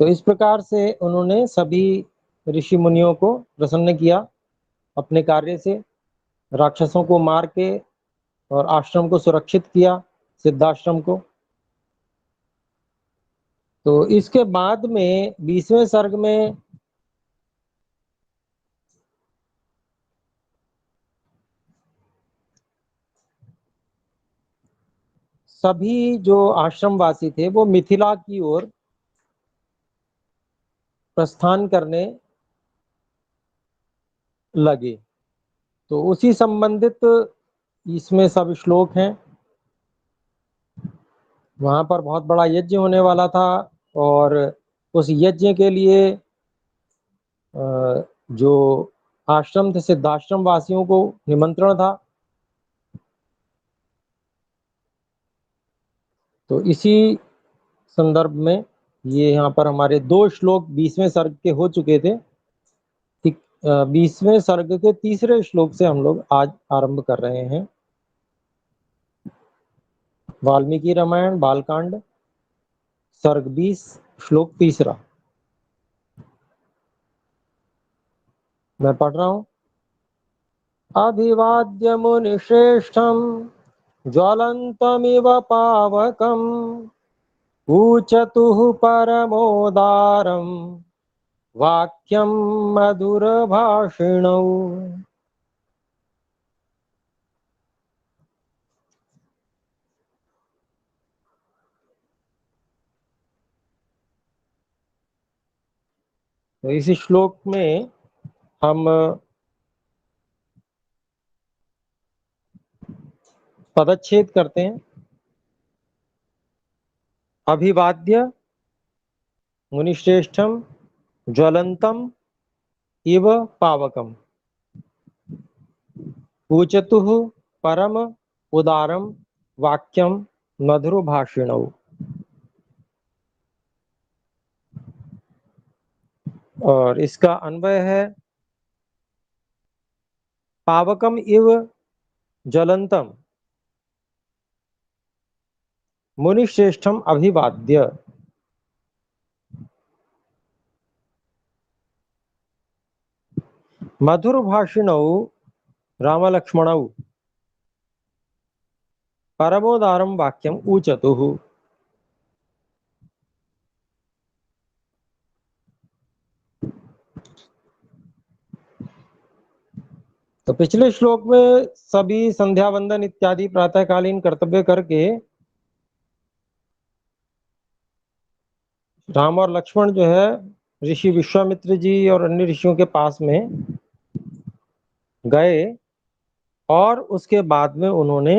तो इस प्रकार से उन्होंने सभी ऋषि मुनियों को प्रसन्न किया अपने कार्य से, राक्षसों को मार के और आश्रम को सुरक्षित किया, सिद्धाश्रम को। तो इसके बाद में 20वें सर्ग में सभी जो आश्रमवासी थे वो मिथिला की ओर प्रस्थान करने लगे। तो उसी संबंधित इसमें सब श्लोक हैं। वहां पर बहुत बड़ा यज्ञ होने वाला था और उस यज्ञ के लिए जो आश्रम थे, सिद्धाश्रम वासियों को निमंत्रण था। तो इसी संदर्भ में ये यहाँ पर हमारे 2 श्लोक 20वें सर्ग के हो चुके थे। 20वें सर्ग के तीसरे श्लोक से हम लोग आज आरंभ कर रहे हैं। वाल्मीकि रामायण बालकांड सर्ग 20 श्लोक तीसरा। मैं पढ़ रहा हूं। अभिवाद्य मुनिश्रेष्ठम ज्वलंतमिव पावकम ऊचतुः परमोदारम वाक्यम मधुरभाषिणौ। तो इस श्लोक में हम पदच्छेद करते हैं। अभिवाद्य मुनिश्रेष्ठम ज्वलंतम इव पावकम ऊचतुः परम उदारम वाक्यम मधुर भाषिणौ। और इसका अन्वय है पावकम इव ज्वलंतम मुनिश्रेष्ठम अभिवाद्य। मधुर भाषिणौ रामलक्ष्मणौ परमोदारम वाक्यम ऊचतुः। तो पिछले श्लोक में सभी संध्या वंदन इत्यादि प्रातःकालीन कर्तव्य करके राम और लक्ष्मण जो है ऋषि विश्वामित्र जी और अन्य ऋषियों के पास में गए और उसके बाद में उन्होंने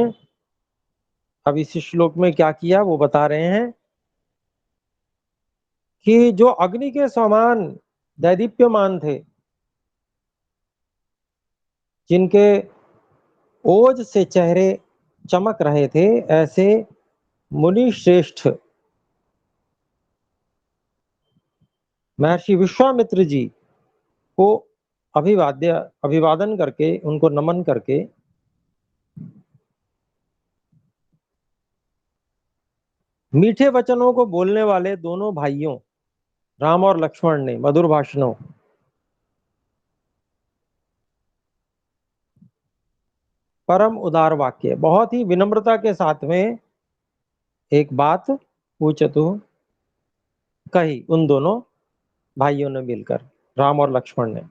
अब इस श्लोक में क्या किया वो बता रहे हैं कि जो अग्नि के समान दैदीप्यमान थे, जिनके ओज से चेहरे चमक रहे थे, ऐसे मुनि श्रेष्ठ महर्षि विश्वामित्र जी को अभिवादन करके, उनको नमन करके मीठे वचनों को बोलने वाले दोनों भाइयों राम और लक्ष्मण ने मधुर भाषणों परम उदार वाक्य, बहुत ही विनम्रता के साथ में एक बात पूछतु कही उन दोनों भाइयों ने मिलकर, राम और लक्ष्मण ने।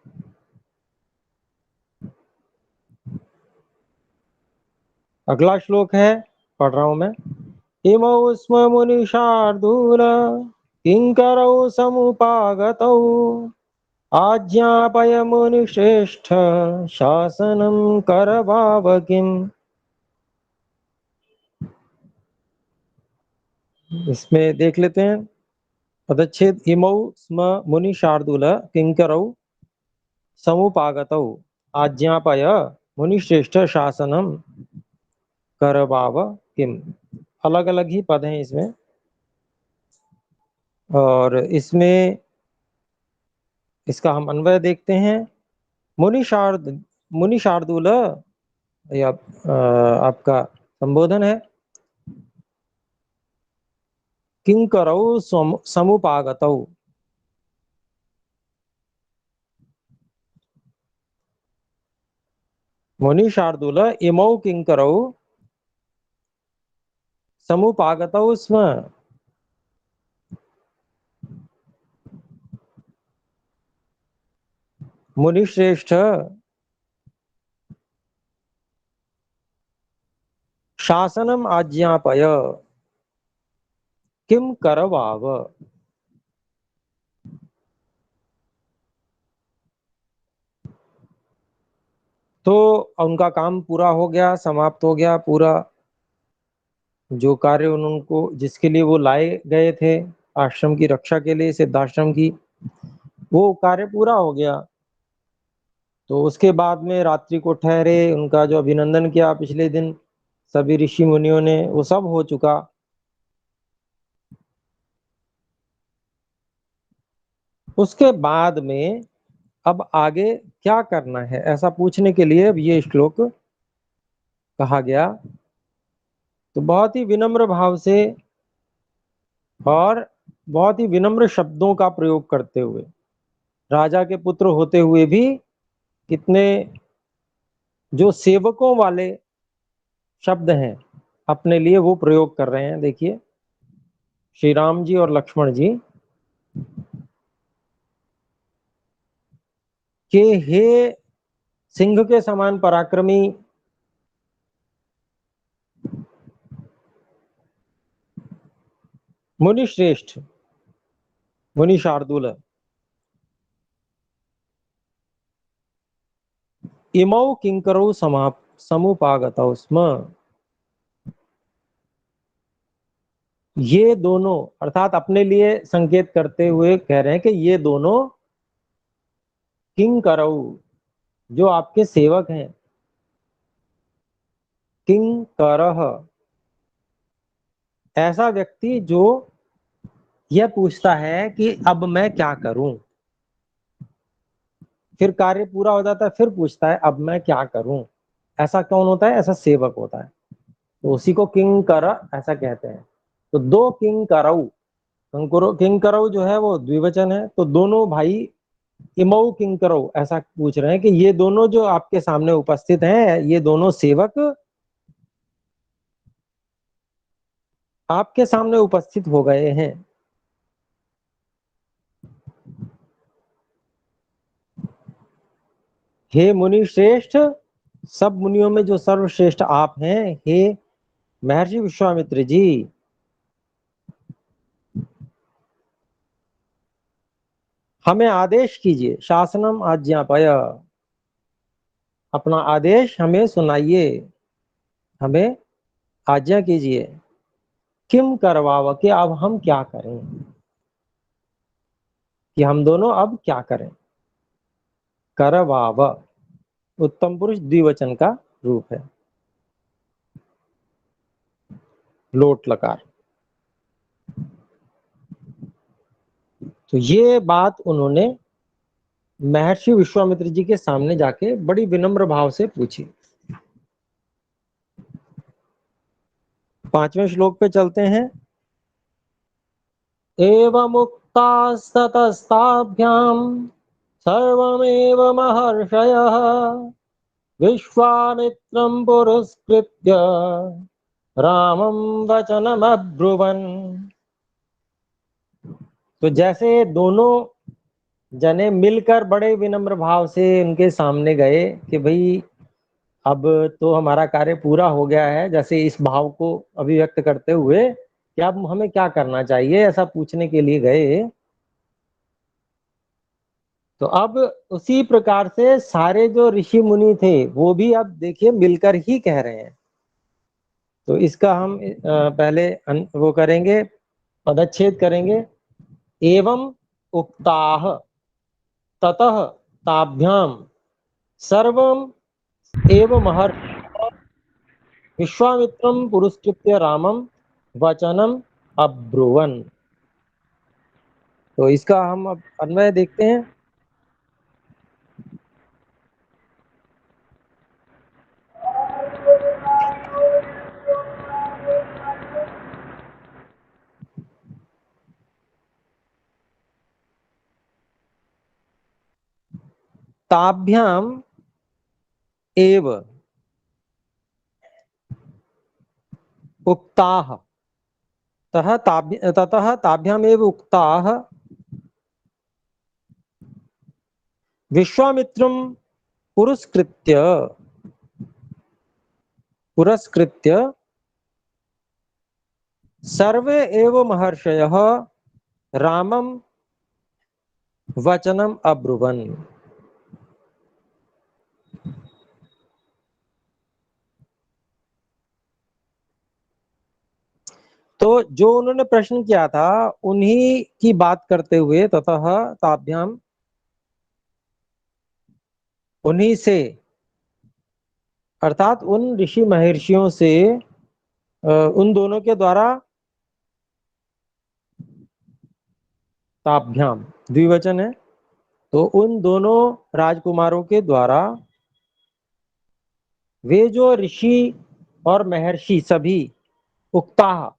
अगला श्लोक है, पढ़ रहा हूं मैं। इमौ स्म मुनिशार्दूल किंकरौ समुपागतौ आज्ञापय मुनिश्रेष्ठ शासनम करवावकिम। इसमें देख लेते हैं पदच्छेद। इमौ स्म मुनि शार्दूल किंकरौ समुपागतौ आज्ञापय मुनिश्रेष्ठ शासनम करवाव किम। अलग अलग ही पद हैं इसमें, और इसमें इसका हम अन्वय देखते हैं। मुनि शार्दूल या आपका संबोधन है। किंकरौ समुपागतौ, मुनि शार्दूल इमौ किंकरौ समुपागतौ स्म। मुनिश्रेष्ठ, शासनम आज्ञापय किम करवाव। तो उनका काम पूरा हो गया, समाप्त हो गया पूरा। जो कार्य उनको जिसके लिए वो लाए गए थे, आश्रम की रक्षा के लिए, सिद्धाश्रम की, वो कार्य पूरा हो गया। तो उसके बाद में रात्रि को ठहरे, उनका जो अभिनंदन किया पिछले दिन सभी ऋषि मुनियों ने, वो सब हो चुका। उसके बाद में अब आगे क्या करना है, ऐसा पूछने के लिए अब ये श्लोक कहा गया। तो बहुत ही विनम्र भाव से और बहुत ही विनम्र शब्दों का प्रयोग करते हुए, राजा के पुत्र होते हुए भी कितने जो सेवकों वाले शब्द हैं अपने लिए वो प्रयोग कर रहे हैं। देखिए, श्री राम जी और लक्ष्मण जी के हे सिंह के समान पराक्रमी मुनि श्रेष्ठ, मुनि शार्दूल, इमौ किंकरौ समुपागतौ स्म। ये दोनों, अर्थात अपने लिए संकेत करते हुए कह रहे हैं कि ये दोनों किंकरौ, जो आपके सेवक हैं। किंकरः, ऐसा व्यक्ति जो यह पूछता है कि अब मैं क्या करूं, फिर कार्य पूरा हो जाता है फिर पूछता है अब मैं क्या करूं। ऐसा कौन होता है? ऐसा सेवक होता है। तो उसी को किंकर ऐसा कहते हैं। तो दो किंकरौ, किंकरौ जो है वो द्विवचन है, तो दोनों भाई इमौ किंकरौ ऐसा पूछ रहे हैं कि ये दोनों जो आपके सामने उपस्थित हैं, ये दोनों सेवक आपके सामने उपस्थित हो गए हैं। हे मुनि श्रेष्ठ, सब मुनियों में जो सर्वश्रेष्ठ आप हैं, हे महर्षि विश्वामित्र जी, हमें आदेश कीजिए। शासनम आज्ञापय, अपना आदेश हमें सुनाइए, हमें आज्ञा कीजिए। किम करवाव, कि अब हम क्या करें, कि हम दोनों अब क्या करें। करवाव उत्तम पुरुष द्विवचन का रूप है, लोट लकार। तो ये बात उन्होंने महर्षि विश्वामित्र जी के सामने जाके बड़ी विनम्र भाव से पूछी। 5वें श्लोक पे चलते हैं। एवमुक्तास्ततस्ताभ्याम् सर्वमेव महर्षयः विश्वामित्रं पुरस्कृत्य रामं वचनमब्रुवन्। तो जैसे दोनों जने मिलकर बड़े विनम्र भाव से उनके सामने गए कि भाई अब तो हमारा कार्य पूरा हो गया है, जैसे इस भाव को अभिव्यक्त करते हुए कि अब हमें क्या करना चाहिए, ऐसा पूछने के लिए गए। तो अब उसी प्रकार से सारे जो ऋषि मुनि थे वो भी अब देखिए मिलकर ही कह रहे हैं। तो इसका हम पहले वो करेंगे, पदच्छेद करेंगे। एवं उक्ताः ततः ताभ्याम सर्वम एव महर्षि विश्वामित्रं पुरस्कृत्य रामम वचनम अब्रुवन। तो इसका हम अब अन्वय देखते हैं। ताभ्याम एव उक्ताः ततः ताभ्यामेव उक्ताः विश्वामित्रं पुरस्कृत्य सर्वे एव महर्षयः रामं वचनम् अब्रुवन्। तो जो उन्होंने प्रश्न किया था उन्हीं की बात करते हुए ततः ताभ्याम, उन्हीं से अर्थात उन ऋषि महर्षियों से उन दोनों के द्वारा, ताभ्याम द्विवचन है, तो उन दोनों राजकुमारों के द्वारा वे जो ऋषि और महर्षि सभी उक्ता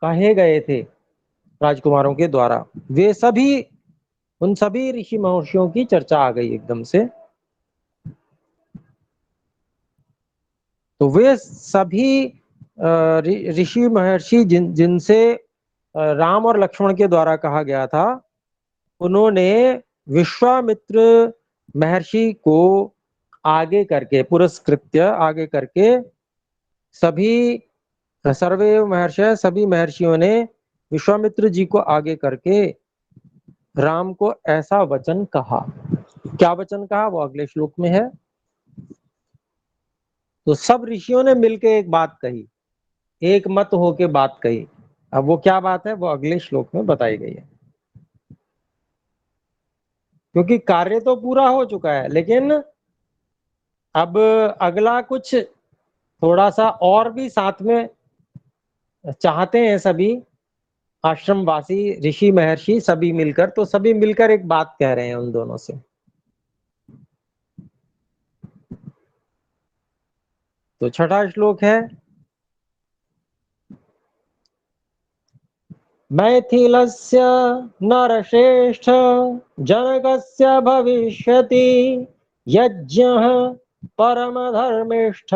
कहे गए थे राजकुमारों के द्वारा, वे सभी, उन सभी ऋषि महर्षियों की चर्चा आ गई एकदम से। तो वे सभी ऋषि महर्षि जिनसे राम और लक्ष्मण के द्वारा कहा गया था, उन्होंने विश्वामित्र महर्षि को आगे करके, पुरस्कृत्य आगे करके, सभी सर्वे महर्षि, सभी महर्षियों ने विश्वामित्र जी को आगे करके राम को ऐसा वचन कहा। क्या वचन कहा वो अगले श्लोक में है। तो सब ऋषियों ने मिलकर एक बात कही, एक मत होके बात कही। अब वो क्या बात है वो अगले श्लोक में बताई गई है, क्योंकि कार्य तो पूरा हो चुका है, लेकिन अब अगला कुछ थोड़ा सा और भी साथ में चाहते हैं सभी आश्रमवासी ऋषि महर्षि सभी मिलकर, तो सभी मिलकर एक बात कह रहे हैं उन दोनों से। तो छठा श्लोक है, मैथिलस्य नरश्रेष्ठ जनकस्य भविष्यति यज्ञः परमधर्मिष्ठ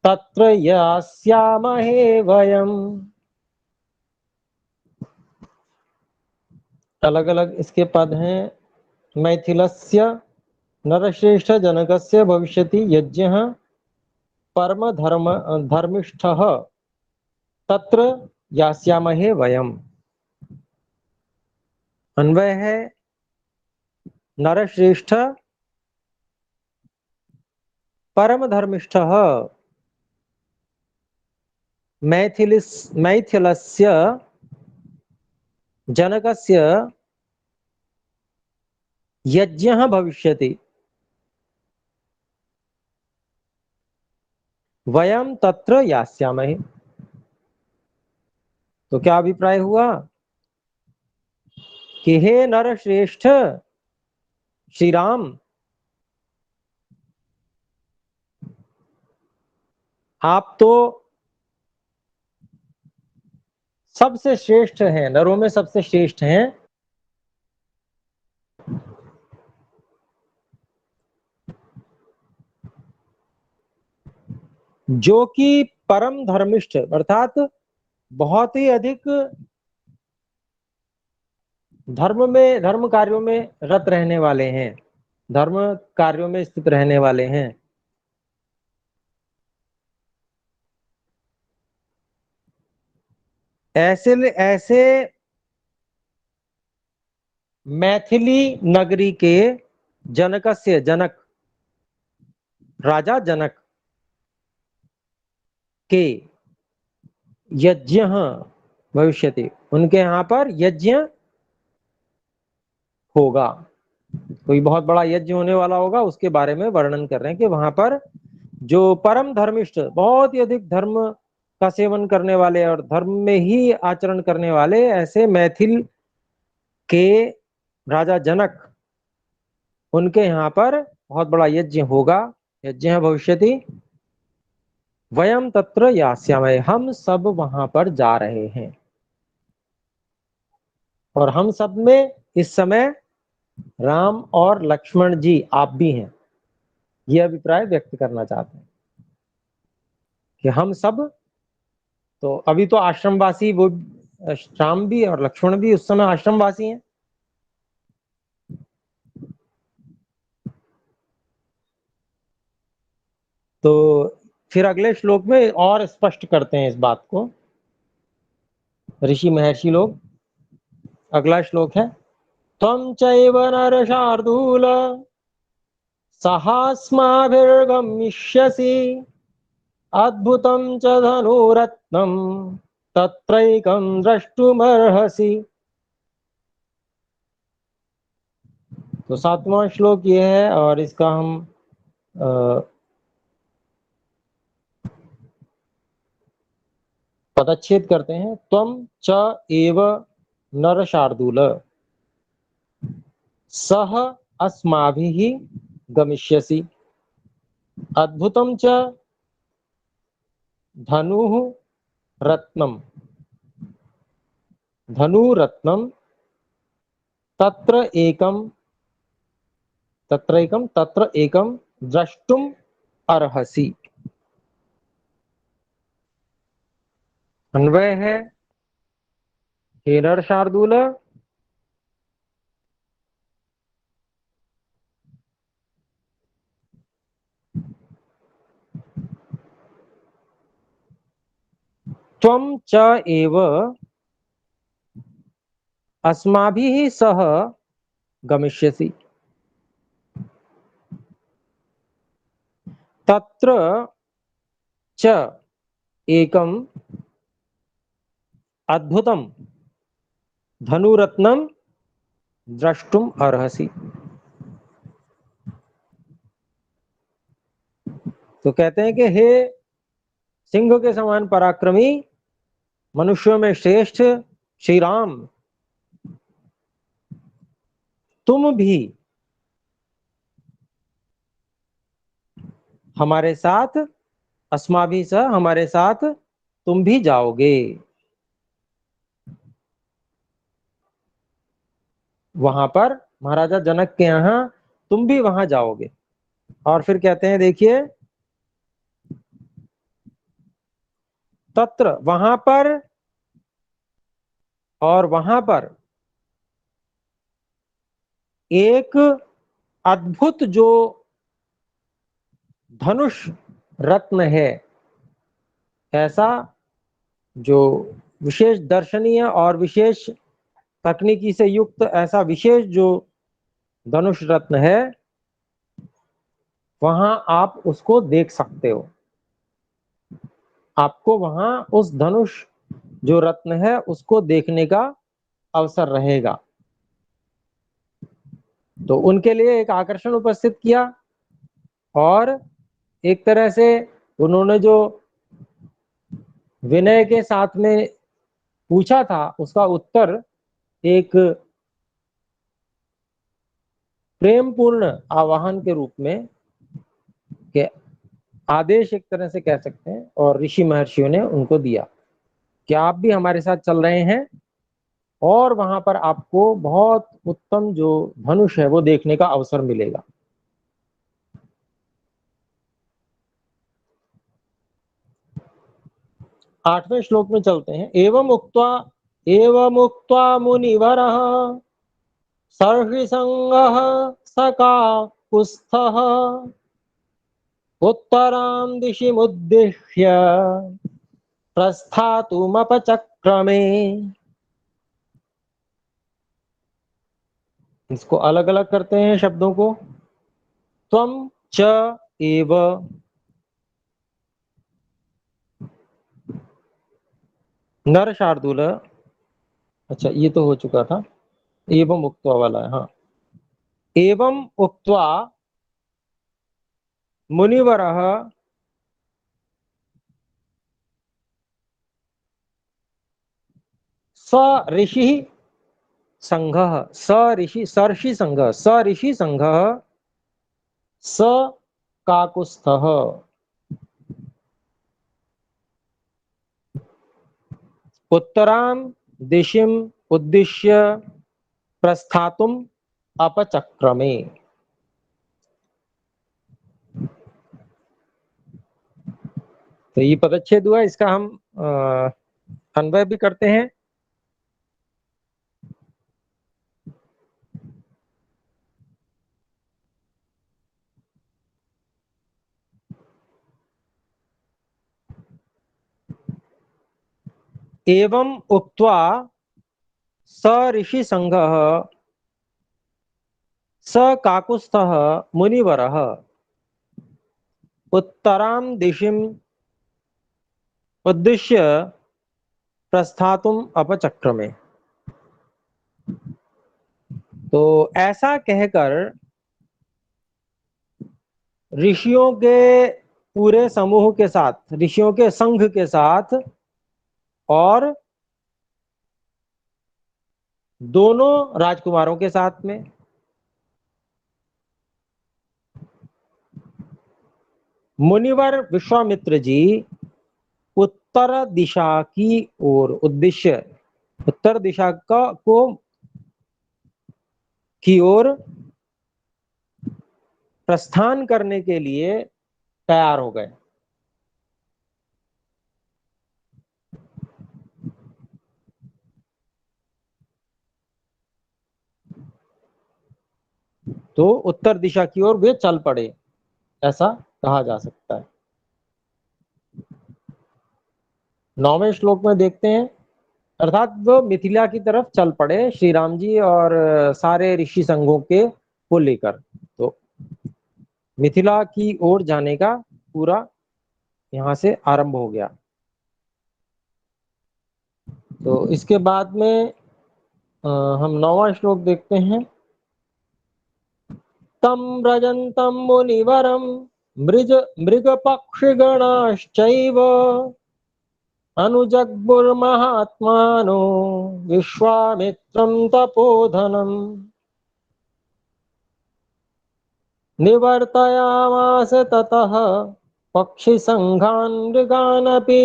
तत्र यास्यामहे वयम्। अलग अलग इसके पद हैं। मैथिलस्य नरश्रेष्ठ जनकस्य भविष्यति यज्ञः परम धर्मिष्ठः तत्र यास्यामहे वयम्। अन्वय है, नरश्रेष्ठ परम धर्मिष्ठः मैथिलस्य जनकस्य यज्ञः भविष्यति वयम तत्र यास्यामहे। तो क्या अभिप्राय हुआ कि हे नर श्रेष्ठ श्री राम, आप तो सबसे श्रेष्ठ हैं, नरों में सबसे श्रेष्ठ हैं, जो कि परम धर्मिष्ठ अर्थात बहुत ही अधिक धर्म कार्यों में रत रहने वाले हैं, धर्म कार्यों में स्थित रहने वाले हैं। ऐसे ऐसे मैथिली नगरी के जनकस्य, जनक राजा जनक के यज्ञ भविष्यति, उनके यहाँ पर यज्ञ होगा, कोई बहुत बड़ा यज्ञ होने वाला होगा, उसके बारे में वर्णन कर रहे हैं कि वहां पर जो परम धर्मिष्ठ, बहुत ही अधिक धर्म का सेवन करने वाले और धर्म में ही आचरण करने वाले ऐसे मैथिल के राजा जनक, उनके यहाँ पर बहुत बड़ा यज्ञ होगा, यज्ञ भविष्यति वयम तत्र यास्यामहे, हम सब वहां पर जा रहे हैं और हम सब में इस समय राम और लक्ष्मण जी आप भी हैं, ये अभिप्राय व्यक्त करना चाहते हैं कि हम सब, तो अभी तो आश्रमवासी, वो श्याम भी और लक्ष्मण भी उस समय आश्रमवासी हैं। तो फिर अगले श्लोक में और स्पष्ट करते हैं इस बात को ऋषि महर्षि लोग। अगला श्लोक है, त्वं चैव नरशार्दूल सहास्माभिर्गमिष्यसि अद्भुतं च धनुरत्नं तत्रैकं द्रष्टुमर्हसि। तो 7वां श्लोक ये है और इसका हम पदच्छेद करते हैं। त्वं च एव नरशार्दूल सह अस्माभिः गमिष्यसि अद्भुतं च धनुः रत्नम धनुरत्नम तत्र एकम द्रष्टुम अर्हसि। अन्वय है, हे नरशार्दूल, त्वं च एव अस्माभिः सह गमिष्यसि तत्र च एकम अद्भुतम धनुरत्नम द्रष्टुम अर्हसि। तो कहते हैं कि हे सिंह के समान पराक्रमी, मनुष्यों में श्रेष्ठ श्री राम, तुम भी हमारे साथ, अस्माभि सह, हमारे साथ तुम भी जाओगे वहां पर, महाराजा जनक के यहाँ तुम भी वहां जाओगे। और फिर कहते हैं, देखिए, तत्र वहां पर, और वहां पर एक अद्भुत जो धनुष रत्न है, ऐसा जो विशेष दर्शनीय और विशेष तकनीकी से युक्त ऐसा विशेष जो धनुष रत्न है, वहां आप उसको देख सकते हो। आपको वहां उस धनुष जो रत्न है उसको देखने का अवसर रहेगा। तो उनके लिए एक आकर्षण उपस्थित किया और एक तरह से उन्होंने जो विनय के साथ में पूछा था उसका उत्तर एक प्रेमपूर्ण आवाहन के रूप में, के आदेश एक तरह से कह सकते हैं, और ऋषि महर्षियों ने उनको दिया कि आप भी हमारे साथ चल रहे हैं और वहां पर आपको बहुत उत्तम जो धनुष है वो देखने का अवसर मिलेगा। 8वें श्लोक में चलते हैं। एवं उक्त्वा मुनिवरः सर्षिसंगः सकाकुत्स्थः उत्तरां दिशिमुद्दिश्य प्रस्थातुमपचक्रमे। इसको अलग अलग करते हैं शब्दों को। त्वं च एव नर शार्दूल, अच्छा ये तो हो चुका था, एवं उक्त्वा वाला है, हाँ। एवं उक्त्वा मुनिवरः स ऋषि संघः, स ऋषि संघः स काकुत्स्थः उत्तरां दिशिम उद्दिश्य प्रस्थातुम अपचक्रमे। तो ये पदच्छेद हुआ, इसका हम अन्वय भी करते हैं। एवं उक्त्वा स ऋषि संघः स काकुत्स्थः मुनिवरः उत्तरां दिशिम उद्दिश्य प्रस्थातुम अपचक्रमे। तो ऐसा कहकर ऋषियों के पूरे समूह के साथ, ऋषियों के संघ के साथ और दोनों राजकुमारों के साथ में मुनिवर विश्वामित्र जी उत्तर दिशा की ओर, उद्देश्य उत्तर दिशा का को की ओर प्रस्थान करने के लिए तैयार हो गए। तो उत्तर दिशा की ओर वे चल पड़े, ऐसा कहा जा सकता है। 9वें श्लोक में देखते हैं, अर्थात वो मिथिला की तरफ चल पड़े श्री राम जी और सारे ऋषि संघों के को लेकर। तो मिथिला की ओर जाने का पूरा यहां से आरंभ हो गया। तो इसके बाद में हम 9वां श्लोक देखते हैं। तम व्रजन्तं मुनिवरं मृज मृगपक्षिगणाश्चैव अनुजग्मुर्महात्मानो विश्वामित्रं तपोधनम् निवर्तयामास ततः पक्षिसङ्घान् मृगानपि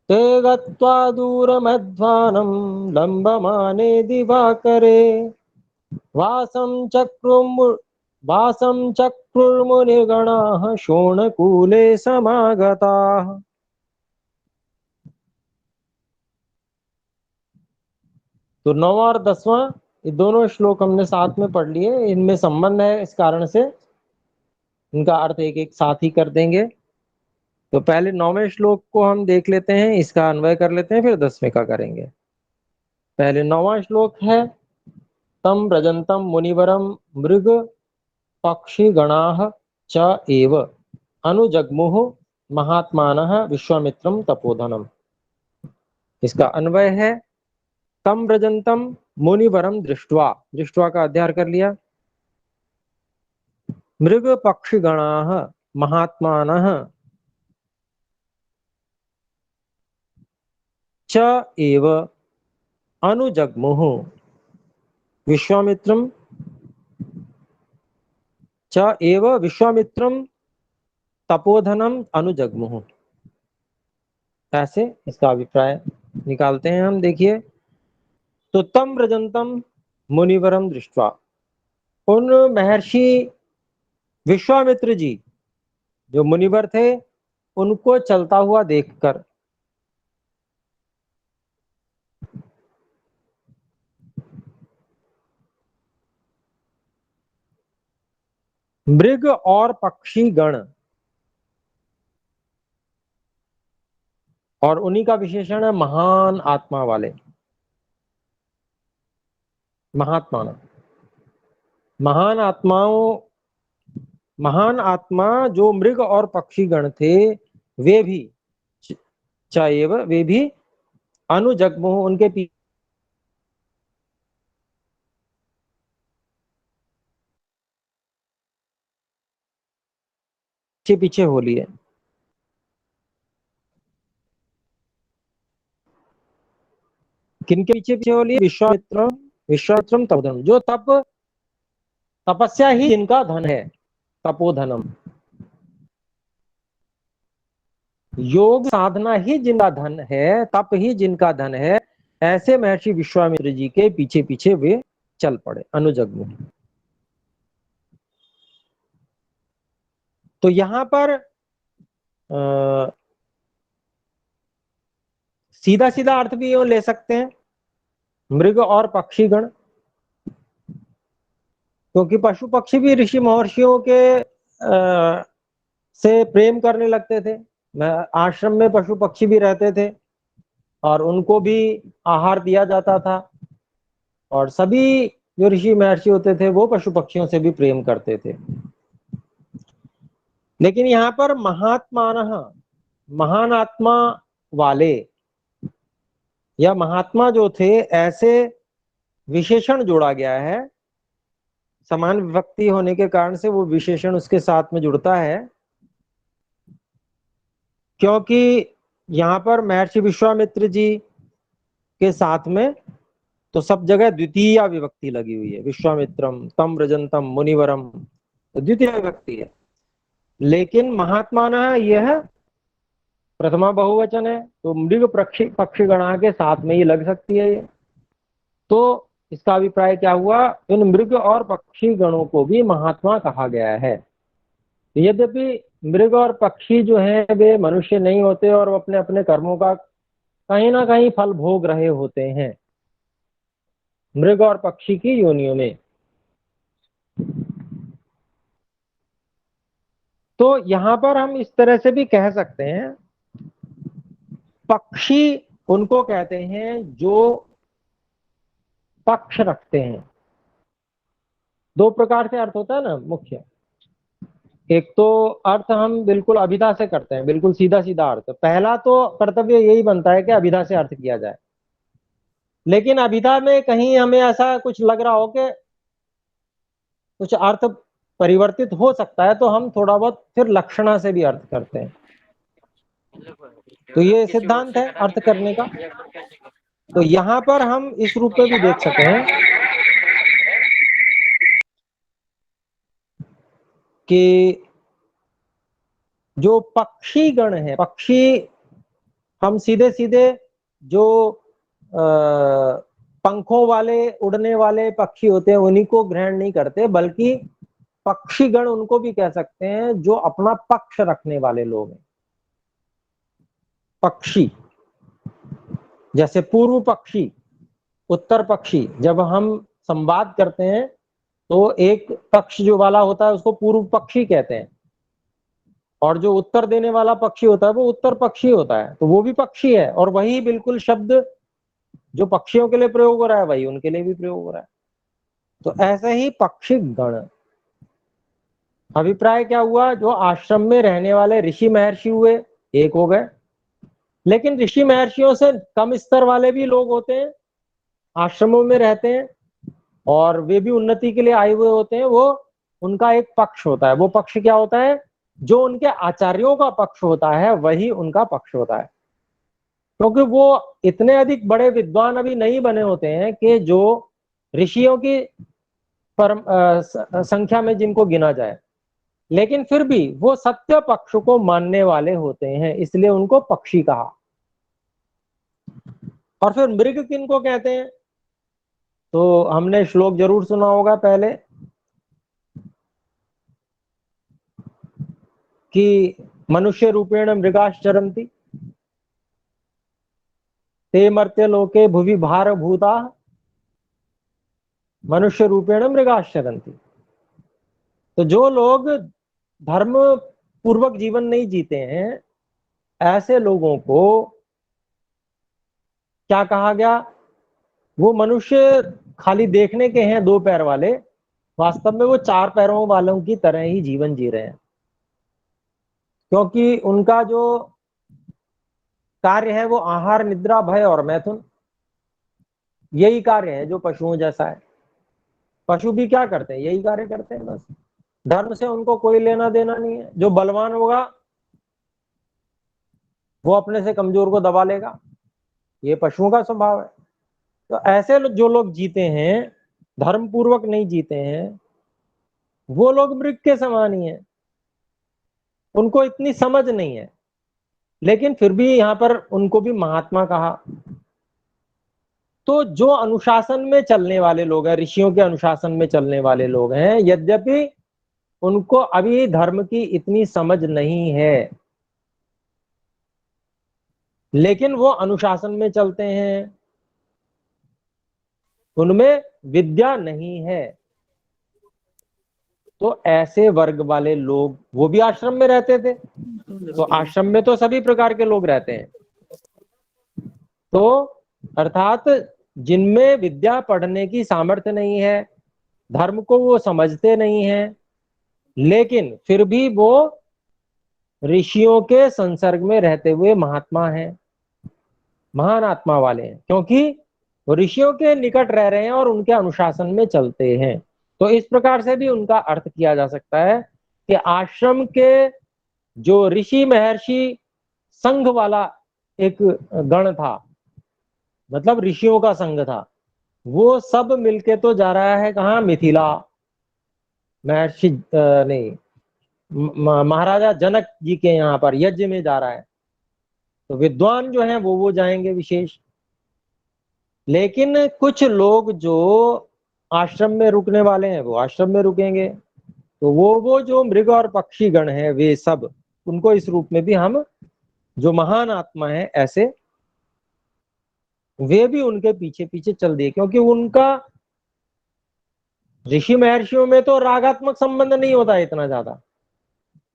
ते गत्वा दूरमध्वानं लम्बमाने दिवाकरे वासं चक्रुर्मुनिगणाः शोणकूले समागताः। तो 9वां और 10वां ये दोनों श्लोक हमने साथ में पढ़ लिए, इनमें संबंध है, इस कारण से इनका अर्थ एक एक साथ ही कर देंगे। तो पहले 9वें श्लोक को हम देख लेते हैं, इसका अन्वय कर लेते हैं, फिर 10वें का करेंगे। पहले 9वां श्लोक है, तम व्रजन्तं मुनिवरं मृग पक्षिगणाः च एव अनुजग्मुः महात्मानः विश्वामित्रं तपोधनम्। इसका अन्वय है, तम व्रजन्तं मुनिवरं दृष्ट्वा, दृष्ट्वा का अध्याय कर लिया, मृग पक्षिगणाः महात्मानः च एव अनुजग्मुः विश्वामित्रं च एव विश्वामित्रं तपोधनम अनुजग्मुः। ऐसे इसका अभिप्राय निकालते हैं हम। देखिए, तो तम व्रजन्तं मुनिवरम दृष्ट्वा, उन महर्षि विश्वामित्र जी जो मुनिवर थे उनको चलता हुआ देखकर, मृग और पक्षी गण, और उन्हीं का विशेषण है महान आत्मा वाले, महात्मा, महान आत्माओं, महान आत्मा जो मृग और पक्षी गण थे, वे भी चाहे वे भी अनुजग्मुः उनके पीछे पीछे हो लिए। किनके पीछे पीछे हो लिए? विश्वामित्र, विश्वामित्रम तपोधनम, जो तपस्या ही जिनका धन है, तपोधनम, योग साधना ही जिनका धन है, तप ही जिनका धन है, ऐसे महर्षि विश्वामित्र जी के पीछे पीछे वे चल पड़े, अनुजग्मुः। तो यहां पर सीधा सीधा अर्थ भी यूं ले सकते हैं, मृग और पक्षीगण, क्योंकि पशु पक्षी भी ऋषि महर्षियों के से प्रेम करने लगते थे। आश्रम में पशु पक्षी भी रहते थे और उनको भी आहार दिया जाता था, और सभी जो ऋषि महर्षि होते थे वो पशु पक्षियों से भी प्रेम करते थे। लेकिन यहाँ पर महात्मानः, महान आत्मा वाले या महात्मा जो थे, ऐसे विशेषण जोड़ा गया है। समान विभक्ति होने के कारण से वो विशेषण उसके साथ में जुड़ता है, क्योंकि यहाँ पर महर्षि विश्वामित्र जी के साथ में तो सब जगह द्वितीय विभक्ति लगी हुई है। विश्वामित्रम तम रजंतम मुनिवरम, तो द्वितीय विभक्ति है। लेकिन महात्मानः यह प्रथमा बहुवचन है, तो मृग पक्षी गणा के साथ में ही लग सकती है ये। तो इसका अभिप्राय क्या हुआ, इन मृग और पक्षी गणों को भी महात्मा कहा गया है। यद्यपि मृग और पक्षी जो हैं वे मनुष्य नहीं होते और वो अपने अपने कर्मों का कहीं ना कहीं फल भोग रहे होते हैं मृग और पक्षी की योनियों में। तो यहां पर हम इस तरह से भी कह सकते हैं, पक्षी उनको कहते हैं जो पक्ष रखते हैं। दो प्रकार से अर्थ होता है ना मुख्य। एक तो अर्थ हम बिल्कुल अभिधा से करते हैं, बिल्कुल सीधा सीधा अर्थ। पहला तो कर्तव्य यही बनता है कि अभिधा से अर्थ किया जाए, लेकिन अभिधा में कहीं हमें ऐसा कुछ लग रहा हो कि कुछ अर्थ परिवर्तित हो सकता है, तो हम थोड़ा बहुत फिर लक्षणा से भी अर्थ करते हैं। तो ये सिद्धांत है अर्थ करने का। तो यहां पर हम इस रूप में भी देख सकते हैं कि जो पक्षी गण है, पक्षी हम सीधे सीधे जो पंखों वाले उड़ने वाले पक्षी होते हैं उन्हीं को ग्रहण नहीं करते, बल्कि पक्षीगण उनको भी कह सकते हैं जो अपना पक्ष रखने वाले लोग हैं। पक्षी जैसे पूर्व पक्षी, उत्तर पक्षी, जब हम संवाद करते हैं तो एक पक्ष जो वाला होता है उसको पूर्व पक्षी कहते हैं, और जो उत्तर देने वाला पक्षी होता है वो उत्तर पक्षी होता है। तो वो भी पक्षी है, और वही बिल्कुल शब्द जो पक्षियों के लिए प्रयोग हो रहा है वही उनके लिए भी प्रयोग हो रहा है। तो ऐसे ही पक्षी गण। अभिप्राय क्या हुआ, जो आश्रम में रहने वाले ऋषि महर्षि हुए एक हो गए, लेकिन ऋषि महर्षियों से कम स्तर वाले भी लोग होते हैं, आश्रमों में रहते हैं और वे भी उन्नति के लिए आए हुए होते हैं। वो उनका एक पक्ष होता है। वो पक्ष क्या होता है, जो उनके आचार्यों का पक्ष होता है वही उनका पक्ष होता है, क्योंकि वो इतने अधिक बड़े विद्वान अभी नहीं बने होते हैं कि जो ऋषियों की संख्या में जिनको गिना जाए, लेकिन फिर भी वो सत्य पक्ष को मानने वाले होते हैं, इसलिए उनको पक्षी कहा। और फिर मृग किनको कहते हैं, तो हमने श्लोक जरूर सुना होगा पहले कि मनुष्य रूपेण मृगाश्चरन्ति ते मर्त्य लोके भुवि भार भूता मनुष्य रूपेण मृगाश्चरन्ति। तो जो लोग धर्म पूर्वक जीवन नहीं जीते हैं, ऐसे लोगों को क्या कहा गया, वो मनुष्य खाली देखने के हैं दो पैर वाले, वास्तव में वो चार पैरों वालों की तरह ही जीवन जी रहे हैं, क्योंकि उनका जो कार्य है वो आहार निद्रा भय और मैथुन, यही कार्य है जो पशुओं जैसा है। पशु भी क्या करते हैं, यही कार्य करते हैं बस। धर्म से उनको कोई लेना देना नहीं है। जो बलवान होगा वो अपने से कमजोर को दबा लेगा, ये पशुओं का स्वभाव है। तो ऐसे जो लोग जीते हैं, धर्म पूर्वक नहीं जीते हैं, वो लोग मृग के समान ही हैं। उनको इतनी समझ नहीं है, लेकिन फिर भी यहां पर उनको भी महात्मा कहा। तो जो अनुशासन में चलने वाले लोग हैं, ऋषियों के अनुशासन में चलने वाले लोग हैं, यद्यपि उनको अभी धर्म की इतनी समझ नहीं है, लेकिन वो अनुशासन में चलते हैं, उनमें विद्या नहीं है। तो ऐसे वर्ग वाले लोग वो भी आश्रम में रहते थे। तो आश्रम में तो सभी प्रकार के लोग रहते हैं। तो अर्थात जिनमें विद्या पढ़ने की सामर्थ्य नहीं है, धर्म को वो समझते नहीं है, लेकिन फिर भी वो ऋषियों के संसर्ग में रहते हुए महात्मा हैं, महान आत्मा वाले हैं, क्योंकि वो ऋषियों के निकट रह रहे हैं और उनके अनुशासन में चलते हैं। तो इस प्रकार से भी उनका अर्थ किया जा सकता है कि आश्रम के जो ऋषि महर्षि संघ वाला एक गण था, मतलब ऋषियों का संघ था, वो सब मिलके तो जा रहा है कहाँ, मिथिला। महर्षि नहीं, महाराजा जनक जी के यहाँ पर यज्ञ में जा रहा है। तो विद्वान जो हैं वो जाएंगे विशेष, लेकिन कुछ लोग जो आश्रम में रुकने वाले हैं वो आश्रम में रुकेंगे। तो वो जो मृग और पक्षी गण है वे सब, उनको इस रूप में भी हम जो महान आत्मा है ऐसे, वे भी उनके पीछे पीछे चल दिए, क्योंकि उनका ऋषि महर्षियों में तो रागात्मक संबंध नहीं होता है इतना ज्यादा,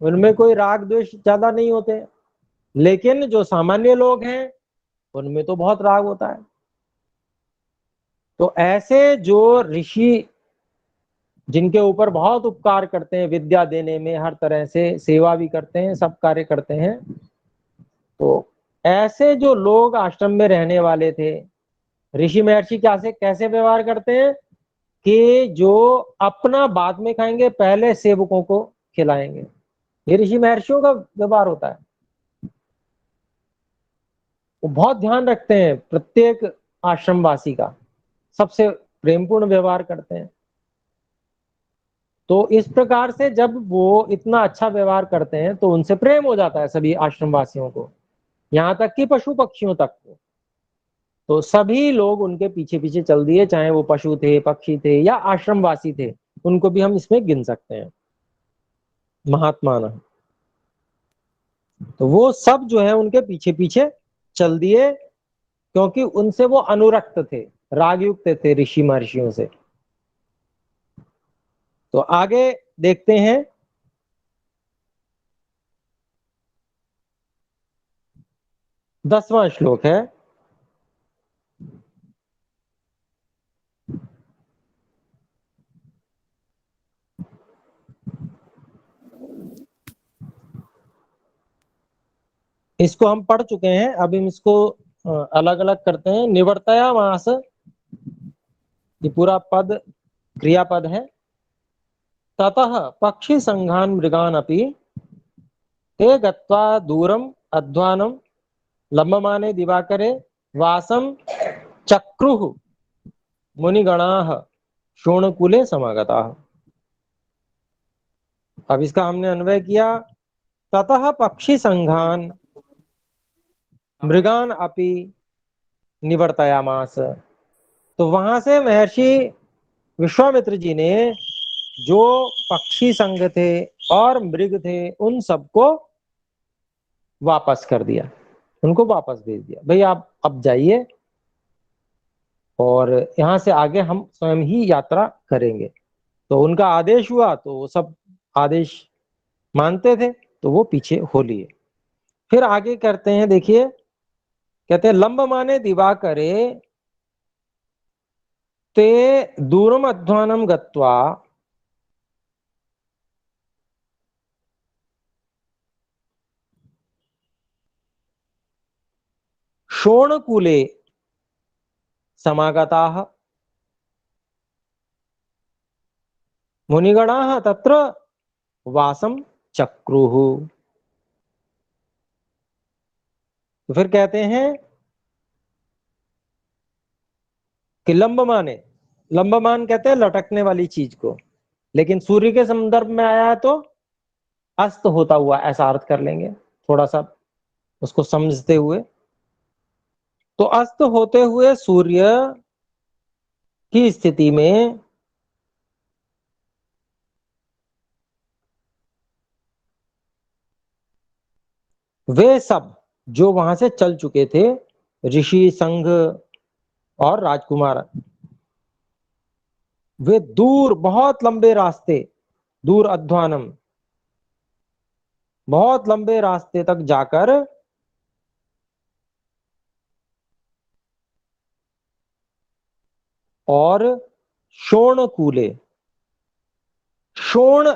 उनमें कोई राग द्वेष ज्यादा नहीं होते। लेकिन जो सामान्य लोग हैं उनमें तो बहुत राग होता है। तो ऐसे जो ऋषि जिनके ऊपर बहुत उपकार करते हैं, विद्या देने में हर तरह से सेवा भी करते हैं, सब कार्य करते हैं, तो ऐसे जो लोग आश्रम में रहने वाले थे, ऋषि महर्षि क्या से कैसे व्यवहार करते हैं कि जो अपना बाद में खाएंगे, पहले सेवकों को खिलाएंगे। ये ऋषि महर्षियों का व्यवहार होता है। वो बहुत ध्यान रखते हैं प्रत्येक आश्रमवासी का, सबसे प्रेमपूर्ण व्यवहार करते हैं। तो इस प्रकार से जब वो इतना अच्छा व्यवहार करते हैं तो उनसे प्रेम हो जाता है सभी आश्रमवासियों को, यहाँ तक कि पशु पक्षियों तक को। तो सभी लोग उनके पीछे पीछे चल दिए, चाहे वो पशु थे, पक्षी थे या आश्रमवासी थे, उनको भी हम इसमें गिन सकते हैं महात्मा ना। तो वो सब जो है उनके पीछे पीछे चल दिए, क्योंकि उनसे वो अनुरक्त थे, रागयुक्त थे ऋषि महर्षियों से। तो आगे देखते हैं, 10वां श्लोक है। इसको हम पढ़ चुके हैं, अब हम इसको अलग अलग करते हैं। निवर्तया मास, ये पूरा पद क्रियापद है। ततः पक्षी संघान मृगान अपि ते गत्वा दूरम अध्वानम लंबमाने दिवाकरे वासम चक्रुः मुनिगणाः शोणकुले समागताः। अब इसका हमने अन्वय किया। ततः पक्षी संघान मृगान अपि निवर्तयामास। तो वहां से महर्षि विश्वामित्र जी ने जो पक्षी संघ थे और मृग थे उन सबको वापस कर दिया, उनको वापस भेज दिया, भाई आप अब जाइए और यहाँ से आगे हम स्वयं ही यात्रा करेंगे। तो उनका आदेश हुआ तो वो सब आदेश मानते थे, तो वो पीछे हो लिए। फिर आगे करते हैं, देखिए कहते हैं लंब माने दिवाकरे ते दूरम अध्वानम गत्वा शोणकुले समागताः मुनिगणाः तत्र वासम चक्रुः। तो फिर कहते हैं कि लंबमाने, लंबमान कहते हैं लटकने वाली चीज को, लेकिन सूर्य के संदर्भ में आया है तो अस्त होता हुआ ऐसा अर्थ कर लेंगे, थोड़ा सा उसको समझते हुए। तो अस्त होते हुए सूर्य की स्थिति में वे सब जो वहां से चल चुके थे, ऋषि संघ और राजकुमार, वे दूर बहुत लंबे रास्ते, दूर अध्वानम, बहुत लंबे रास्ते तक जाकर और शोणकूले, शोण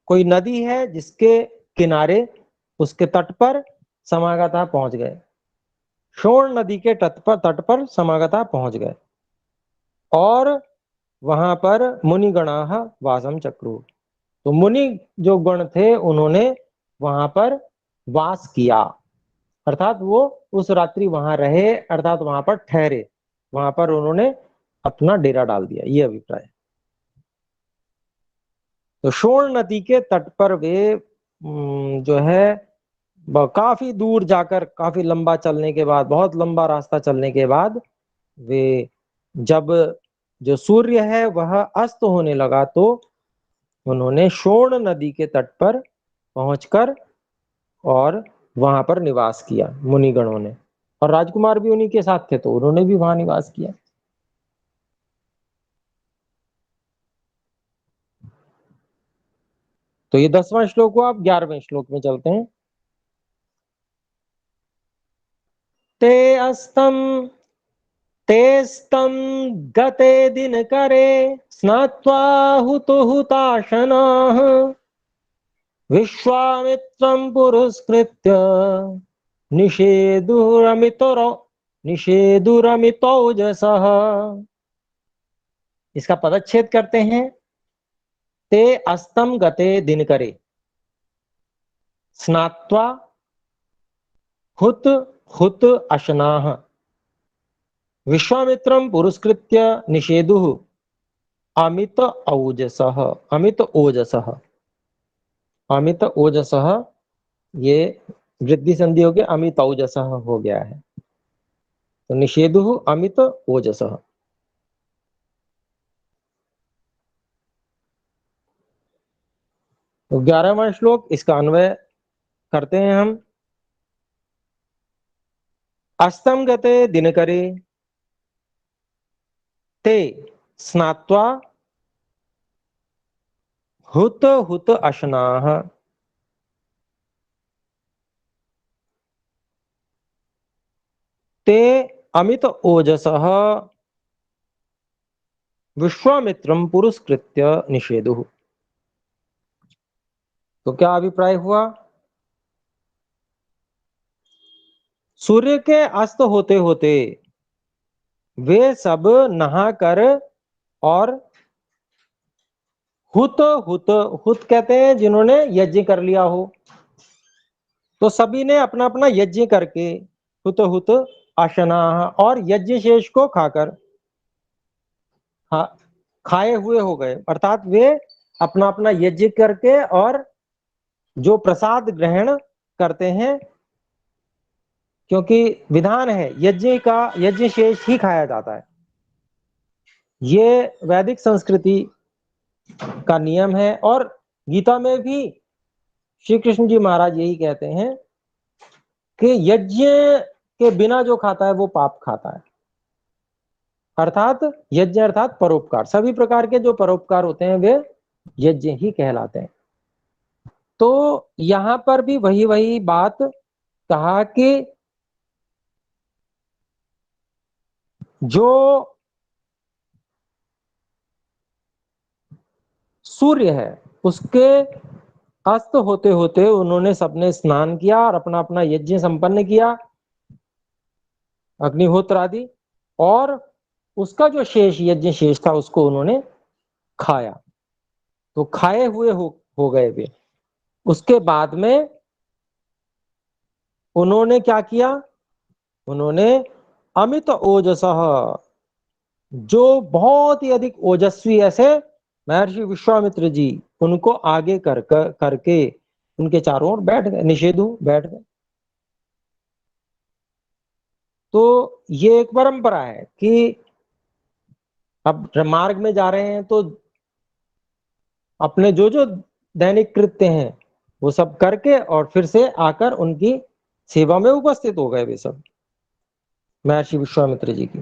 कोई नदी है जिसके किनारे, उसके तट पर समागता पहुंच गए, शोण नदी के तट पर समागता पहुंच गए और वहां पर मुनिगणाः वासम चक्रू, तो मुनि जो गण थे उन्होंने वहां पर वास किया, अर्थात वो उस रात्रि वहां रहे, अर्थात वहां पर ठहरे, वहां पर उन्होंने अपना डेरा डाल दिया, ये अभिप्राय। तो शोण नदी के तट पर वे जो है काफी दूर जाकर, काफी लंबा चलने के बाद, बहुत लंबा रास्ता चलने के बाद, वे जब जो सूर्य है वह अस्त होने लगा, तो उन्होंने शोण नदी के तट पर पहुंचकर और वहां पर निवास किया मुनिगणों ने, और राजकुमार भी उन्हीं के साथ थे तो उन्होंने भी वहां निवास किया। तो ये 10वां श्लोक हुआ। आप 11वें श्लोक में चलते हैं। ते अस्तम ते स्तम गते दिनकरे स्नात्वा हुताशनाः विश्वामित्रं पुरस्कृत्य निषेधुरमितरो निषेधुरमितौजसः। इसका पदच्छेद करते हैं। ते अस्तम गते दिनकरे स्नात्वा हुत हुत अशनाः विश्वामित्रं पुरस्कृत्य निषेधुः अमित औजसः, अमित ओजसः, अमित ओजसः, ये वृद्धि संधि हो गया, अमित औजसः हो गया है, तो निषेधुः अमित ओजसः। तो 11वां श्लोक, इसका अन्वय करते हैं हम। अस्तम गते दिनकरे ते स्नात्वा हुत हुत अशनाः ते अमित ओजसः विश्वामित्रं पुरस्कृत्य निषेधुः। तो क्या अभिप्राय हुआ? सूर्य के अस्त होते होते वे सब नहाकर और हुत हुत, हुत कहते हैं जिन्होंने यज्ञ कर लिया हो, तो सभी ने अपना अपना यज्ञ करके हुत हुत आशना, और यज्ञ शेष को खाकर खाए हुए हो गए, अर्थात वे अपना अपना यज्ञ करके और जो प्रसाद ग्रहण करते हैं, क्योंकि विधान है यज्ञ का, यज्ञ शेष ही खाया जाता है, ये वैदिक संस्कृति का नियम है। और गीता में भी श्री कृष्ण जी महाराज यही कहते हैं कि यज्ञ के बिना जो खाता है वो पाप खाता है, अर्थात यज्ञ अर्थात परोपकार, सभी प्रकार के जो परोपकार होते हैं वे यज्ञ ही कहलाते हैं। तो यहां पर भी वही वही बात कहा कि जो सूर्य है उसके अस्त होते होते उन्होंने सबने स्नान किया और अपना अपना यज्ञ संपन्न किया, अग्निहोत्र आदि, और उसका जो शेष यज्ञ शेष था उसको उन्होंने खाया, तो खाए हुए हो गए वे। उसके बाद में उन्होंने क्या किया? उन्होंने अमित ओजसः, जो बहुत ही अधिक ओजस्वी, ऐसे महर्षि विश्वामित्र जी, उनको आगे करके उनके चारों ओर बैठ गए, निषेधु बैठ गए। तो ये एक परंपरा है कि अब मार्ग में जा रहे हैं तो अपने जो जो दैनिक कृत्य हैं वो सब करके और फिर से आकर उनकी सेवा में उपस्थित हो गए वे सब महर्षि विश्वामित्र जी की।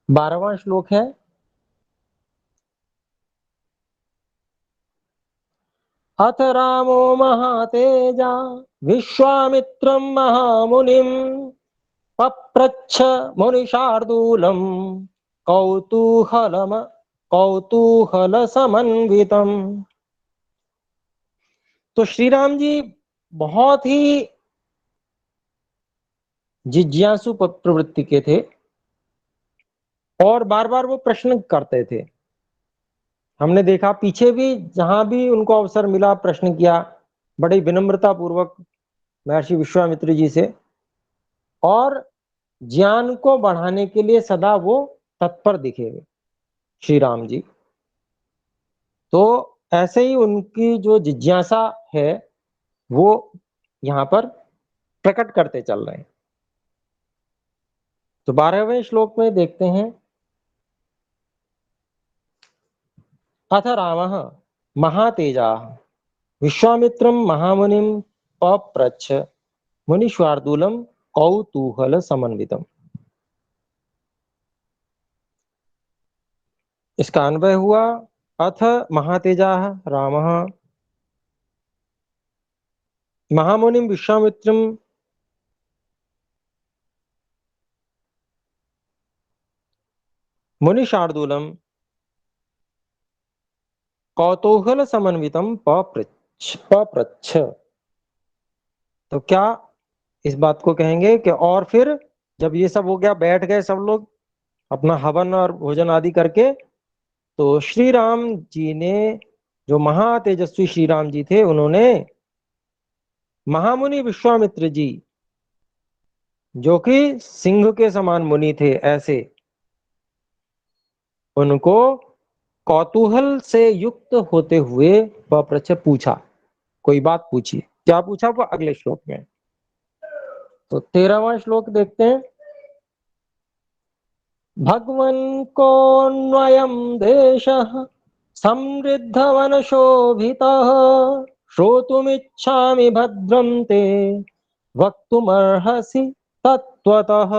12वां श्लोक है, अथ रामो महातेजा विश्वामित्रं महामुनिम् पप्रच्छ मुनिशार्दूलम् कौतूहलम कौतूहलसमन्वितम्। तो श्री राम जी बहुत ही जिज्ञासु प्रवृत्ति के थे और बार बार वो प्रश्न करते थे। हमने देखा पीछे भी जहां भी उनको अवसर मिला प्रश्न किया, बड़ी विनम्रता पूर्वक महर्षि विश्वामित्र जी से, और ज्ञान को बढ़ाने के लिए सदा वो तत्पर दिखे श्री राम जी। तो ऐसे ही उनकी जो जिज्ञासा है वो यहाँ पर प्रकट करते चल रहे हैं। तो 12वें श्लोक में देखते हैं, अथ रामः महातेजाः विश्वामित्रं महामुनिं पप्रच्छ मुनिशार्दूलम् कौतूहल समन्वितम्। इसका अन्वय हुआ, अथ महातेजाः रामः महामुनिं विश्वामित्रं मुनिशार्दूलम् कौतूहल समन्वितम पप्रच्छ। तो क्या इस बात को कहेंगे कि और फिर जब ये सब हो गया, बैठ गए सब लोग अपना हवन और भोजन आदि करके, तो श्री राम जी ने, जो महातेजस्वी श्री राम जी थे, उन्होंने महामुनि विश्वामित्र जी, जो कि सिंह के समान मुनि थे, ऐसे उनको कौतूहल से युक्त होते हुए पप्रच्छ पूछा, कोई बात पूछी। क्या पूछा वो अगले श्लोक में। तो 13वां श्लोक देखते हैं, भगवन् कोऽन्वयं देशः समृद्धवनशोभितः श्रोतुमिच्छामि भद्रं ते वक्तुमर्हसि तत्त्वतः।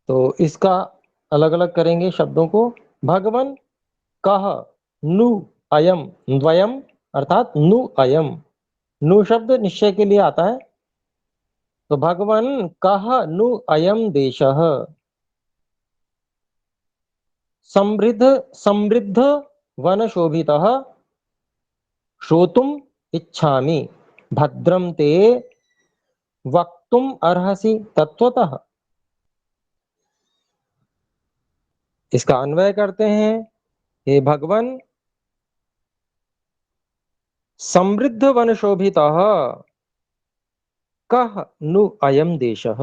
तो इसका अलग अलग करेंगे शब्दों को। भगवन् कह नु अयम द्वयम, अर्थात नु अयम, नु शब्द निश्चय के लिए आता है। तो भगवन् कह नु अयम देशः समृद्ध समृद्ध वन शोभितः श्रोतुम इच्छामि भद्रम ते वक्तुम अर्हसि तत्वतः। इसका अन्वय करते हैं, हे भगवन, समृद्ध वन शोभितः कह नु अयम देशः।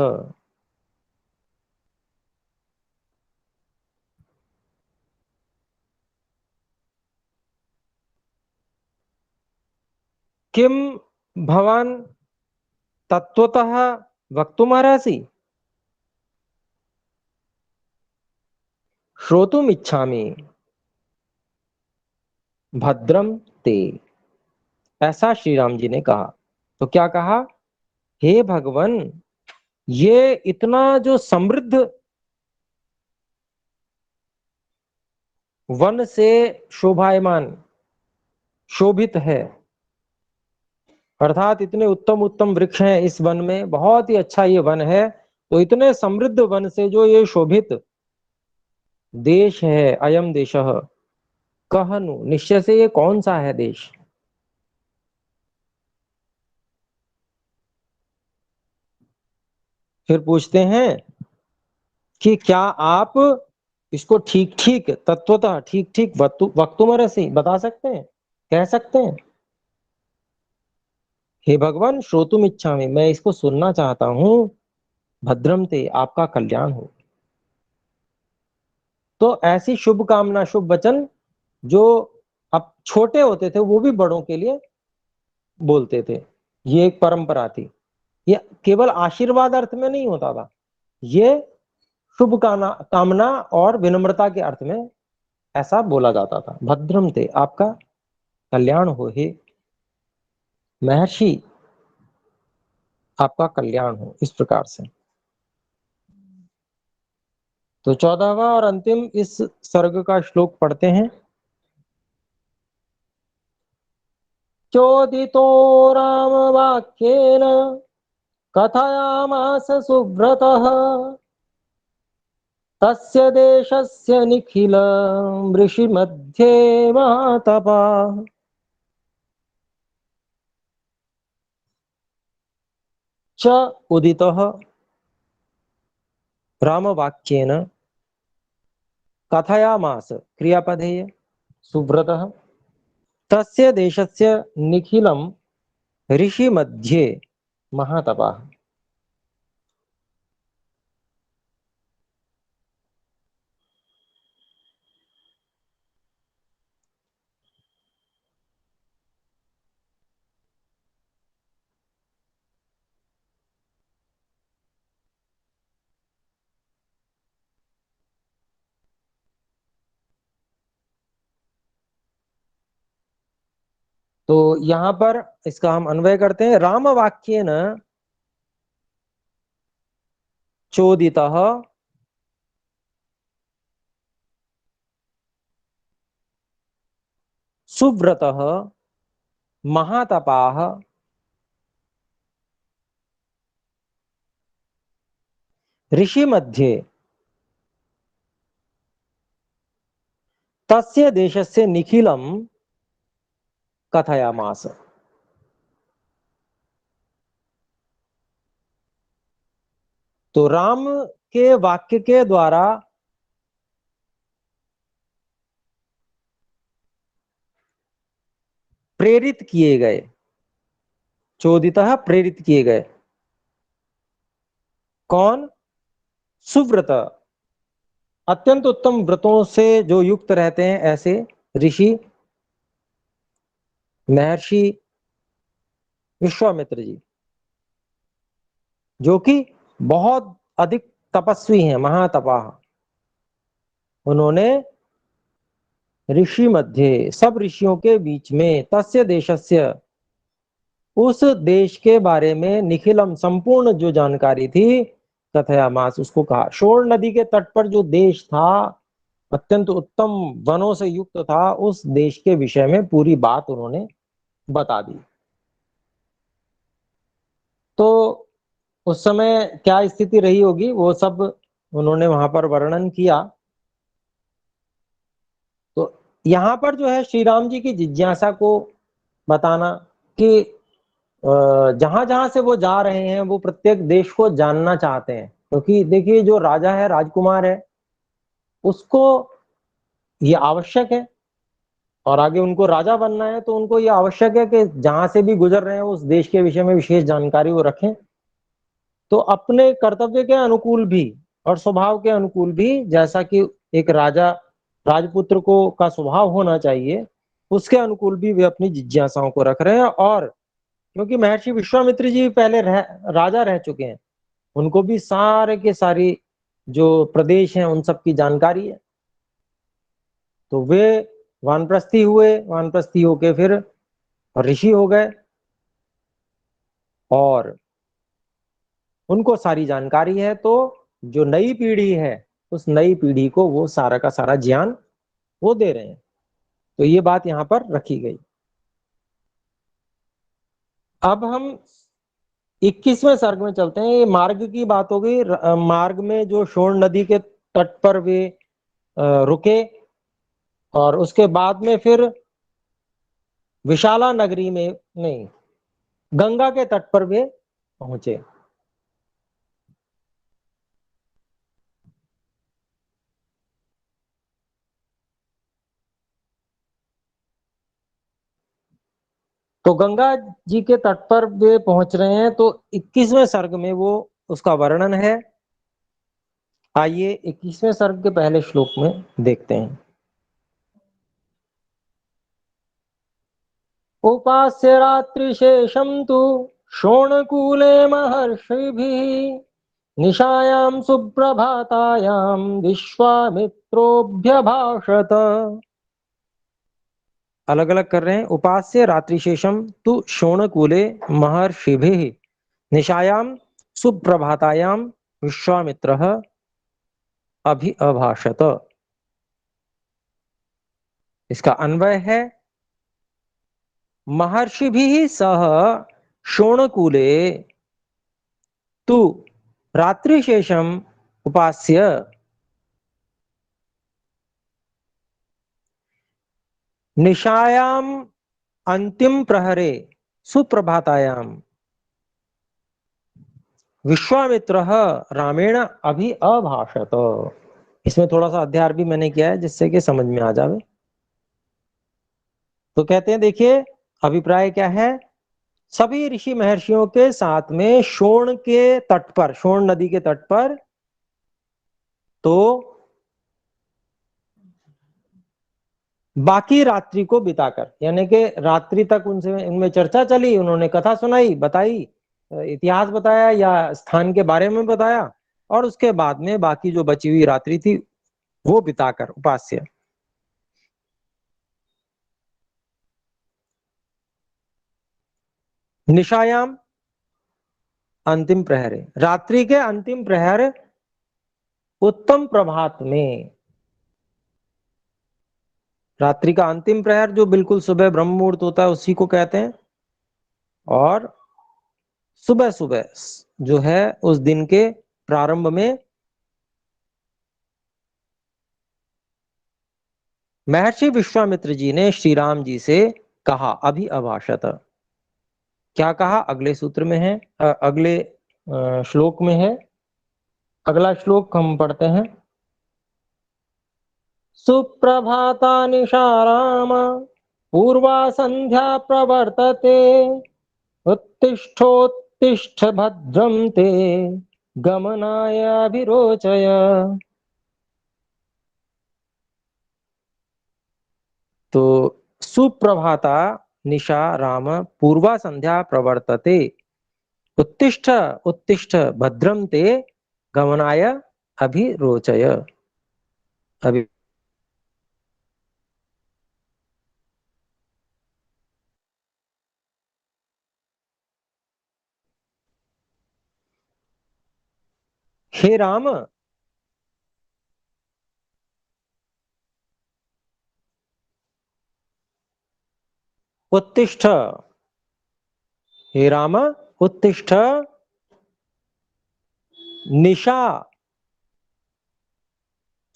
किम भवान तत्वतः वक्तुमर्हसि श्रोतुम इच्छामि भद्रम ते। ऐसा श्री राम जी ने कहा। तो क्या कहा, हे भगवन, ये इतना जो समृद्ध वन से शोभायमान शोभित है, अर्थात इतने उत्तम उत्तम वृक्ष हैं इस वन में, बहुत ही अच्छा ये वन है। तो इतने समृद्ध वन से जो ये शोभित देश है, अयम देशः, कहनु निश्चय से ये कौन सा है देश। फिर पूछते हैं कि क्या आप इसको ठीक ठीक तत्वतः ठीक ठीक वक्तुमरसी बता सकते हैं, कह सकते हैं। हे भगवान, श्रोतुम इच्छामि, मैं इसको सुनना चाहता हूं, भद्रम ते, आपका कल्याण हो। तो ऐसी शुभ कामना, शुभ वचन जो अब छोटे होते थे वो भी बड़ों के लिए बोलते थे, ये एक परंपरा थी। ये केवल आशीर्वाद अर्थ में नहीं होता था, ये शुभ कामना और विनम्रता के अर्थ में ऐसा बोला जाता था। भद्रम ते, आपका कल्याण हो, हे महर्षि आपका कल्याण हो, इस प्रकार से। तो 14वां और अंतिम इस सर्ग का श्लोक पढ़ते हैं। चोदितो राम वाक्येन कथयामास सुव्रतः तस्य देशस्य निखिल ऋषि मध्ये महातपः। च उदितः रामवाक्येन कथयामास, क्रियापद है ये, सुव्रतः, तस्य देशस्य निखिलम ऋषि मध्ये महातपः। तो यहां पर इसका हम अन्वय करते हैं। राम वाक्येन चोदितः सुव्रतः महातपाः ऋषि मध्ये तस्य देशस्य निखिलम कथयामास। तो राम के वाक्य के द्वारा प्रेरित किए गए, चोदितः प्रेरित किए गए, कौन? सुव्रत, अत्यंत उत्तम व्रतों से जो युक्त रहते हैं ऐसे ऋषि महर्षि विश्वामित्र जी, जो कि बहुत अधिक तपस्वी हैं, महातपाः। उन्होंने ऋषि मध्य, सब ऋषियों के बीच में, तस्य देशस्य, उस देश के बारे में, निखिलम, संपूर्ण जो जानकारी थी, कथयामास, उसको कहा। शोर नदी के तट पर जो देश था, अत्यंत उत्तम वनों से युक्त था, उस देश के विषय में पूरी बात उन्होंने बता दी। तो उस समय क्या स्थिति रही होगी वो सब उन्होंने वहां पर वर्णन किया। तो यहाँ पर जो है श्री राम जी की जिज्ञासा को बताना कि जहां जहां से वो जा रहे हैं वो प्रत्येक देश को जानना चाहते हैं, क्योंकि देखिए जो राजा है, राजकुमार है, उसको ये आवश्यक है, और आगे उनको राजा बनना है, तो उनको ये आवश्यक है कि जहां से भी गुजर रहे हैं उस देश के विषय में विशेष जानकारी वो रखें। तो अपने कर्तव्य के अनुकूल भी और स्वभाव के अनुकूल भी, जैसा कि एक राजा राजपुत्र को का स्वभाव होना चाहिए, उसके अनुकूल भी वे अपनी जिज्ञासाओं को रख रहे हैं। और क्योंकि महर्षि विश्वामित्र जी पहले राजा रह चुके हैं, उनको भी सारे के सारी जो प्रदेश हैं उन सब की जानकारी है। तो वे वानप्रस्थी हुए, वानप्रस्थी होके फिर ऋषि हो गए, और उनको सारी जानकारी है। तो जो नई पीढ़ी है, उस नई पीढ़ी को वो सारा का सारा ज्ञान वो दे रहे हैं। तो ये बात यहाँ पर रखी गई। अब हम 21वें सर्ग में चलते हैं। ये मार्ग की बात हो गई। मार्ग में जो शोण नदी के तट पर वे रुके, और उसके बाद में फिर विशाला नगरी में, नहीं, गंगा के तट पर वे पहुंचे। तो गंगा जी के तट पर वे पहुंच रहे हैं। तो 21वें सर्ग में वो उसका वर्णन है। आइए 21वें सर्ग के पहले श्लोक में देखते हैं। उपास्य रात्रि शेषम तु शोणकूले महर्षिभिः निशायां सुप्रभातायां विश्वामित्रोऽभ्यभाषत। अलग अलग कर रहे हैं। उपास्य रात्रिशेषम तु शोणकूले महर्षिभिः निशायां सुप्रभातायां विश्वामित्रः अभाषत। इसका अन्वय है महर्षिभिः सह शोणकूले तु रात्रिशेषम उपास्य निशायाम अंतिम प्रहरे सुप्रभातायां विश्वामित्रः रामेण अभि अभाषत। इसमें थोड़ा सा अध्याय भी मैंने किया है जिससे कि समझ में आ जाए। तो कहते हैं, देखिए अभिप्राय क्या है। सभी ऋषि महर्षियों के साथ में शोण के तट पर, शोण नदी के तट पर, तो बाकी रात्रि को बिताकर, यानी कि रात्रि तक उनसे उनमें चर्चा चली, उन्होंने कथा सुनाई, बताई, इतिहास बताया या स्थान के बारे में बताया, और उसके बाद में बाकी जो बची हुई रात्रि थी वो बिताकर उपास्य। निशायाम अंतिम प्रहर, रात्रि के अंतिम प्रहर, उत्तम प्रभात में, रात्रि का अंतिम प्रहर जो बिल्कुल सुबह ब्रह्म मुहूर्त होता है उसी को कहते हैं। और सुबह सुबह जो है उस दिन के प्रारंभ में महर्षि विश्वामित्र जी ने श्री राम जी से कहा, अभी अभाषत। क्या कहा अगले सूत्र में है, अगले श्लोक में है। अगला श्लोक हम पढ़ते हैं। सुप्रभाता निशा राम पूर्वा संध्या प्रवर्तते उत्तिष्ठोत्तिष्ठ भद्रं ते गमनाय अभिरोचय। तो सुप्रभाता निशा राम पूर्वा संध्या प्रवर्तते उत्तिष्ठ उत्तिष्ठ भद्रम ते गमनाय अभिरोचय। अभी हे राम, उत्तिष्ठ, हे राम उत्तिष्ठ, निशा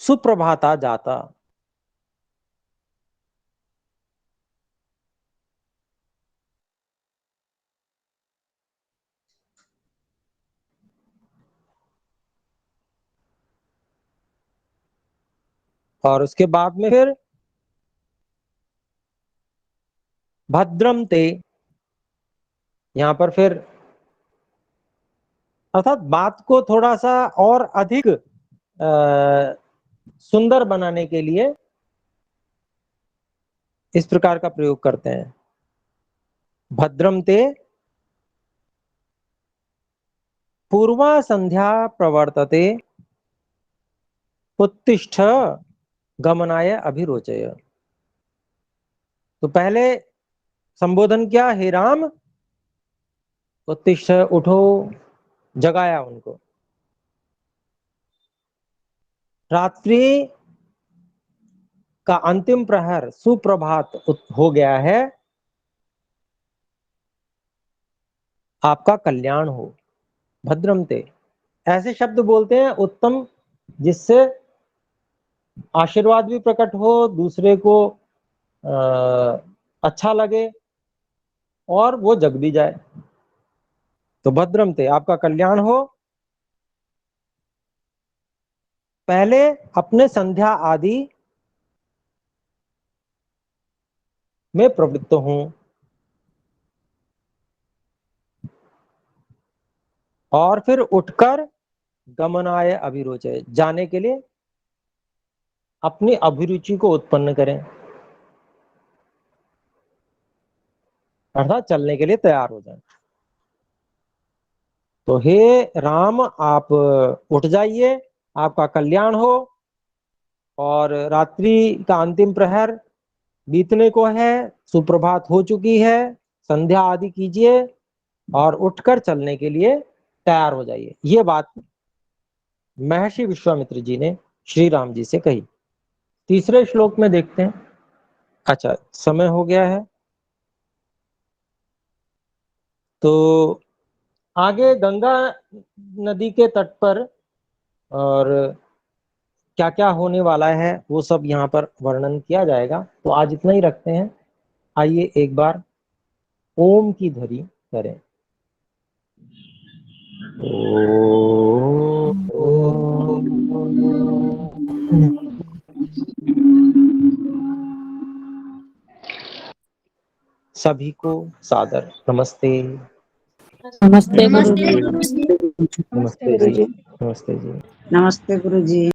सुप्रभाता जाता। और उसके बाद में फिर भद्रम ते, यहां पर फिर अर्थात बात को थोड़ा सा और अधिक सुंदर बनाने के लिए इस प्रकार का प्रयोग करते हैं। भद्रम ते पूर्वा संध्या प्रवर्तते उत्तिष्ठ गमनाय अभिरोचय। तो पहले संबोधन क्या, हे राम, उत्तिष्ठ उठो, जगाया उनको। रात्रि का अंतिम प्रहर सुप्रभात हो गया है, आपका कल्याण हो। भद्रमते, ऐसे शब्द बोलते हैं उत्तम, जिससे आशीर्वाद भी प्रकट हो, दूसरे को अच्छा लगे और वो जग भी जाए। तो भद्रमते, आपका कल्याण हो। पहले अपने संध्या आदि में प्रवृत्त हूं और फिर उठकर गमनाय अभिरुचय, जाने के लिए अपनी अभिरुचि को उत्पन्न करें, अर्थात चलने के लिए तैयार हो जाए। तो हे राम, आप उठ जाइए, आपका कल्याण हो, और रात्रि का अंतिम प्रहर बीतने को है, सुप्रभात हो चुकी है, संध्या आदि कीजिए और उठकर चलने के लिए तैयार हो जाइए। ये बात महर्षि विश्वामित्र जी ने श्री राम जी से कही। तीसरे श्लोक में देखते हैं। अच्छा, समय हो गया है, तो आगे गंगा नदी के तट पर और क्या क्या होने वाला है वो सब यहाँ पर वर्णन किया जाएगा। तो आज इतना ही रखते हैं। आइए एक बार ओम की ध्वनि करें। सभी को सादर नमस्ते। नमस्ते नमस्ते गुरुजी। गुरुजी। नमस्ते जी। नमस्ते जी। नमस्ते गुरुजी।